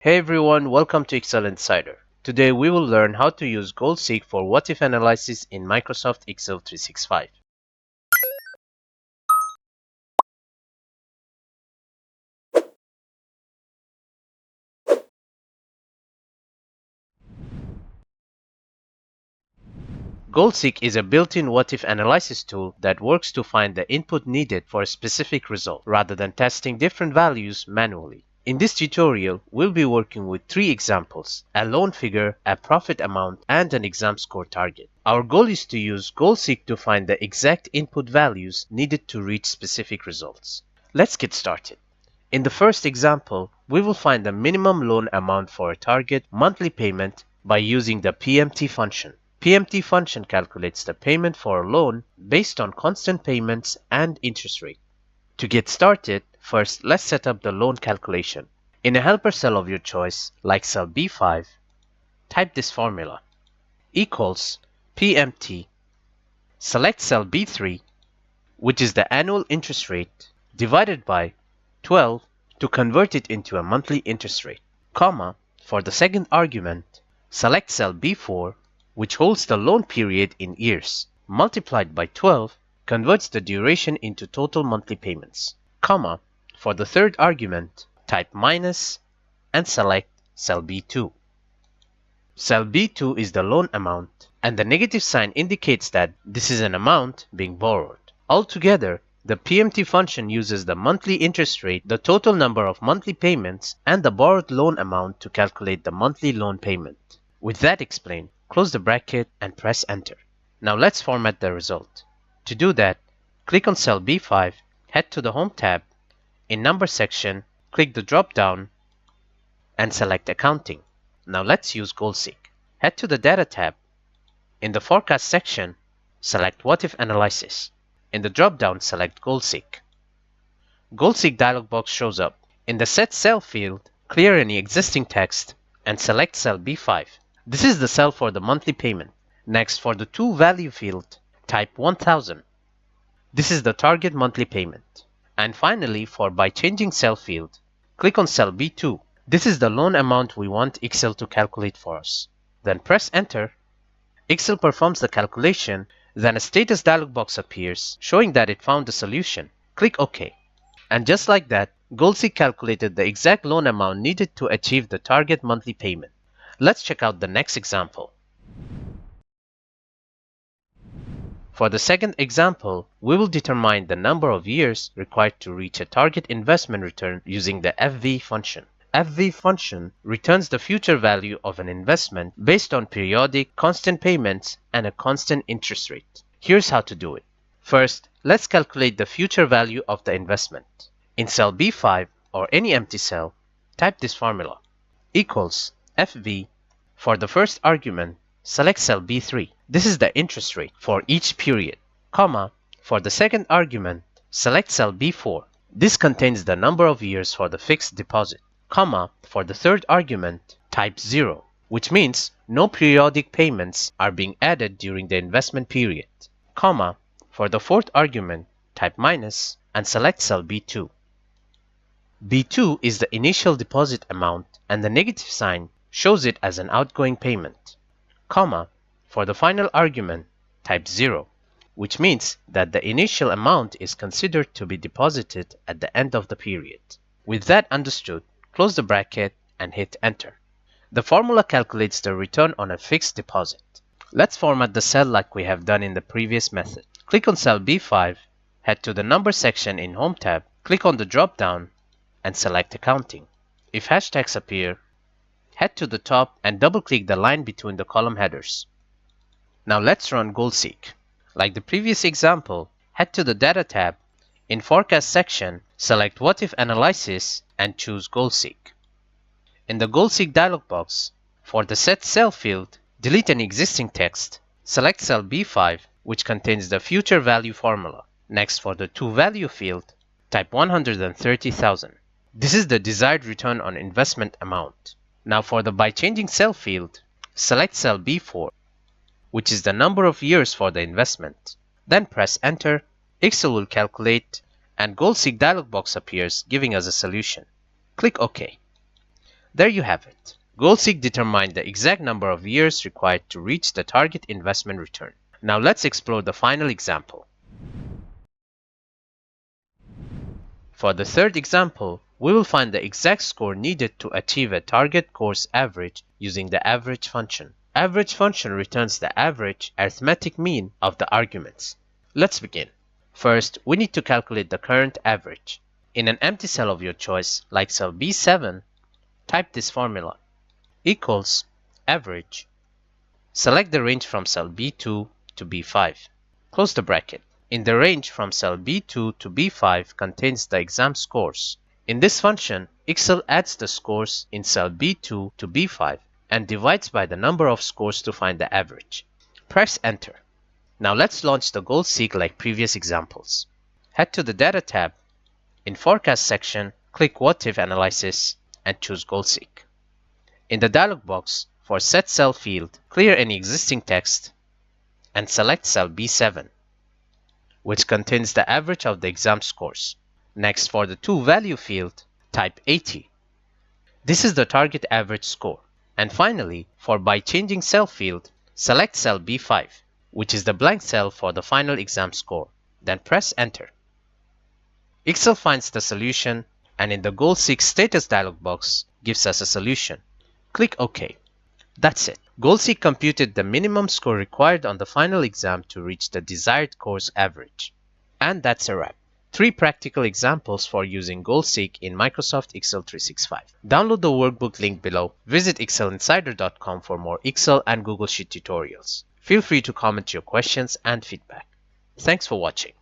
Hey everyone, welcome to Excel Insider. Today we will learn how to use goal-seek for what-if analysis in Microsoft Excel 365. Goal-seek is a built-in what-if analysis tool that works to find the input needed for a specific result, rather than testing different values manually. In this tutorial, we'll be working with three examples: a loan figure, a profit amount, and an exam score target. Our goal is to use goal-seek to find the exact input values needed to reach specific results. Let's get started. In the first example, we will find the minimum loan amount for a target monthly payment by using the PMT function. PMT function calculates the payment for a loan based on constant payments and interest rate. To get started, first let's set up the loan calculation. In a helper cell of your choice, like cell B5, type this formula: equals PMT, select cell B3, which is the annual interest rate, divided by 12 to convert it into a monthly interest rate, comma, for the second argument, select cell B4, which holds the loan period in years, multiplied by 12 converts the duration into total monthly payments, comma, for the third argument, type minus and select cell B2. Cell B2 is the loan amount, and the negative sign indicates that this is an amount being borrowed. Altogether, the PMT function uses the monthly interest rate, the total number of monthly payments, and the borrowed loan amount to calculate the monthly loan payment. With that explained, close the bracket and press enter. Now let's format the result. To do that, click on cell B5, head to the Home tab. In Number section, click the drop-down and select Accounting. Now let's use goal-seek. Head to the Data tab. In the Forecast section, select What If Analysis. In the drop-down, select goal-seek. Goal-seek dialog box shows up. In the Set Cell field, clear any existing text and select cell B5. This is the cell for the monthly payment. Next, for the To Value field, type 1000. This is the target monthly payment. And finally, for By Changing Cell field, click on cell B2. This is the loan amount we want Excel to calculate for us. Then press enter. Excel performs the calculation, then a status dialog box appears showing that it found the solution. Click OK. And just like that, goal-seek calculated the exact loan amount needed to achieve the target monthly payment. Let's check out the next example. For the second example, we will determine the number of years required to reach a target investment return using the FV function. FV function returns the future value of an investment based on periodic, constant payments and a constant interest rate. Here's how to do it. First, let's calculate the future value of the investment. In cell B5 or any empty cell, type this formula: equals FV. For the first argument, select cell B3. This is the interest rate for each period, comma, for the second argument, select cell B4. This contains the number of years for the fixed deposit, comma, for the third argument, type 0, which means no periodic payments are being added during the investment period, comma, for the fourth argument, type minus and select cell B2. B2 is the initial deposit amount and the negative sign shows it as an outgoing payment, comma, for the final argument, type 0, which means that the initial amount is considered to be deposited at the end of the period. With that understood, close the bracket and hit enter. The formula calculates the return on a fixed deposit. Let's format the cell like we have done in the previous method. Click on cell B5, head to the Number section in Home tab, click on the drop-down and select Accounting. If hashtags appear, head to the top and double-click the line between the column headers. Now let's run goal-seek. Like the previous example, head to the Data tab. In Forecast section, select What If Analysis and choose goal-seek. In the goal-seek dialog box, for the Set Cell field, delete any existing text. Select cell B5, which contains the future value formula. Next, for the To Value field, type 130,000. This is the desired return on investment amount. Now for the By Changing Cell field, select cell B4, which is the number of years for the investment. Then press enter. Excel will calculate and goal-seek dialog box appears giving us a solution. Click OK. There you have it. GoalSeek determined the exact number of years required to reach the target investment return. Now let's explore the final example. For the third example, we will find the exact score needed to achieve a target course average using the average function. Average function returns the average arithmetic mean of the arguments. Let's begin. First, we need to calculate the current average. In an empty cell of your choice, like cell B7, type this formula, equals average. Select the range from cell B2 to B5. Close the bracket. In the range from cell B2 to B5 contains the exam scores. In this function, Excel adds the scores in cell B2 to B5 and divides by the number of scores to find the average. Press enter. Now let's launch the GoalSeek like previous examples. Head to the Data tab. In Forecast section, click What If Analysis and choose GoalSeek. In the dialog box, for Set Cell field, clear any existing text and select cell B7, which contains the average of the exam scores. Next, for the To Value field, type 80. This is the target average score. And finally, for By Changing Cell field, select cell B5, which is the blank cell for the final exam score. Then press enter. Excel finds the solution and in the GoalSeek status dialog box gives us a solution. Click OK. That's it. GoalSeek computed the minimum score required on the final exam to reach the desired course average. And that's a wrap. 3 practical examples for using GoalSeek in Microsoft Excel 365. Download the workbook link below. Visit excelinsider.com for more Excel and Google Sheet tutorials. Feel free to comment your questions and feedback. Thanks for watching.